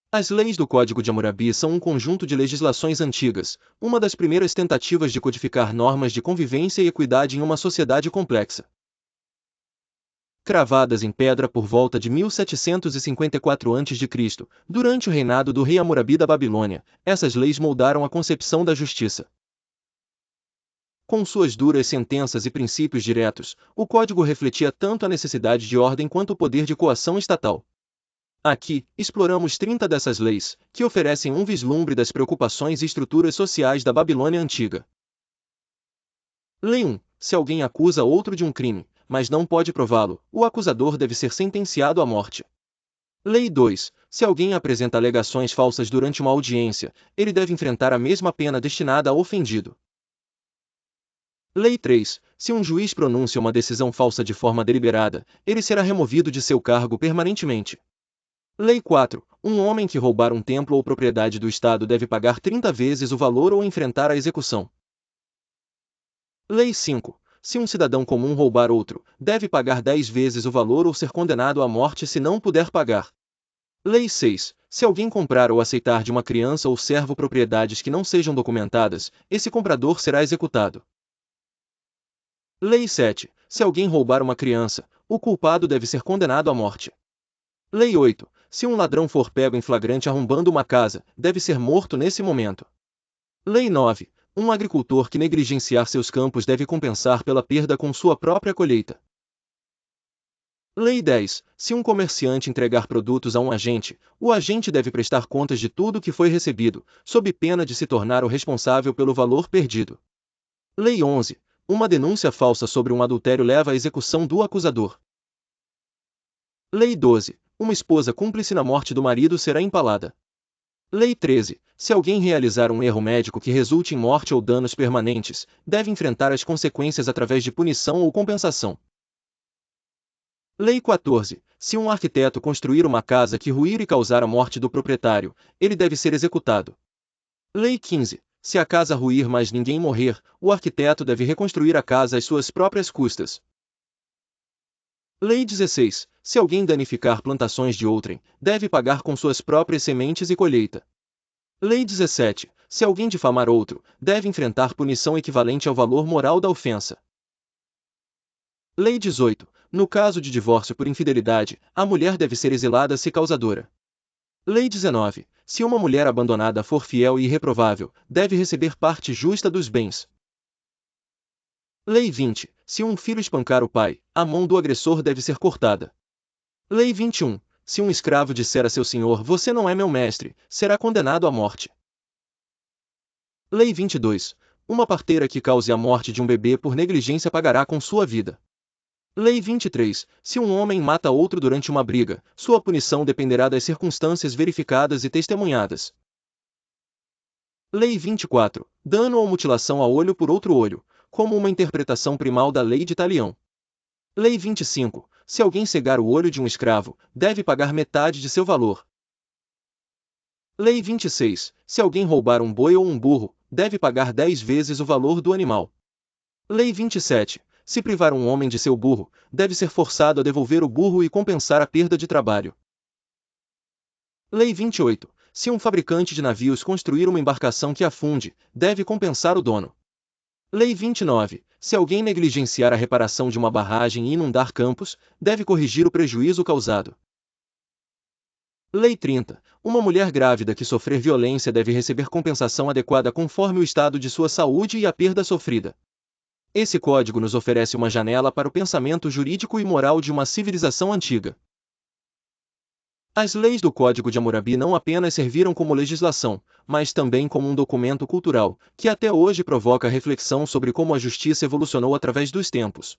As leis do Código de Hammurabi são um conjunto de legislações antigas, uma das primeiras tentativas de codificar normas de convivência e equidade em uma sociedade complexa. Cravadas em pedra por volta de 1754 a.C., durante o reinado do rei Hammurabi da Babilônia, essas leis moldaram a concepção da justiça. Com suas duras sentenças e princípios diretos, o código refletia tanto a necessidade de ordem quanto o poder de coação estatal. Aqui, exploramos 30 dessas leis, que oferecem um vislumbre das preocupações e estruturas sociais da Babilônia antiga. Lei 1. Se alguém acusa outro de um crime, mas não pode prová-lo, o acusador deve ser sentenciado à morte. Lei 2. Se alguém apresenta alegações falsas durante uma audiência, ele deve enfrentar a mesma pena destinada ao ofendido. Lei 3. Se um juiz pronuncia uma decisão falsa de forma deliberada, ele será removido de seu cargo permanentemente. Lei 4. Um homem que roubar um templo ou propriedade do Estado deve pagar 30 vezes o valor ou enfrentar a execução. Lei 5. Se um cidadão comum roubar outro, deve pagar 10 vezes o valor ou ser condenado à morte se não puder pagar. Lei 6. Se alguém comprar ou aceitar de uma criança ou servo propriedades que não sejam documentadas, esse comprador será executado. Lei 7. Se alguém roubar uma criança, o culpado deve ser condenado à morte. Lei 8. Se um ladrão for pego em flagrante arrombando uma casa, deve ser morto nesse momento. Lei 9. Um agricultor que negligenciar seus campos deve compensar pela perda com sua própria colheita. Lei 10. Se um comerciante entregar produtos a um agente, o agente deve prestar contas de tudo que foi recebido, sob pena de se tornar o responsável pelo valor perdido. Lei 11. Uma denúncia falsa sobre um adultério leva à execução do acusador. Lei 12. Uma esposa cúmplice na morte do marido será empalada. Lei 13. Se alguém realizar um erro médico que resulte em morte ou danos permanentes, deve enfrentar as consequências através de punição ou compensação. Lei 14. Se um arquiteto construir uma casa que ruir e causar a morte do proprietário, ele deve ser executado. Lei 15. Se a casa ruir mas ninguém morrer, o arquiteto deve reconstruir a casa às suas próprias custas. Lei 16. Se alguém danificar plantações de outrem, deve pagar com suas próprias sementes e colheita. Lei 17. Se alguém difamar outro, deve enfrentar punição equivalente ao valor moral da ofensa. Lei 18. No caso de divórcio por infidelidade, a mulher deve ser exilada se causadora. Lei 19. Se uma mulher abandonada for fiel e irreprovável, deve receber parte justa dos bens. Lei 20. Se um filho espancar o pai, a mão do agressor deve ser cortada. Lei 21. Se um escravo disser a seu senhor, você não é meu mestre, será condenado à morte. Lei 22. Uma parteira que cause a morte de um bebê por negligência pagará com sua vida. Lei 23. Se um homem mata outro durante uma briga, sua punição dependerá das circunstâncias verificadas e testemunhadas. Lei 24. Dano ou mutilação a olho por outro olho, como uma interpretação primal da lei de Talião. Lei 25. Se alguém cegar o olho de um escravo, deve pagar metade de seu valor. Lei 26. Se alguém roubar um boi ou um burro, deve pagar 10 vezes o valor do animal. Lei 27. Se privar um homem de seu burro, deve ser forçado a devolver o burro e compensar a perda de trabalho. Lei 28. Se um fabricante de navios construir uma embarcação que afunde, deve compensar o dono. Lei 29. Se alguém negligenciar a reparação de uma barragem e inundar campos, deve corrigir o prejuízo causado. Lei 30. Uma mulher grávida que sofrer violência deve receber compensação adequada conforme o estado de sua saúde e a perda sofrida. Esse código nos oferece uma janela para o pensamento jurídico e moral de uma civilização antiga. As leis do Código de Hammurabi não apenas serviram como legislação, mas também como um documento cultural, que até hoje provoca reflexão sobre como a justiça evolucionou através dos tempos.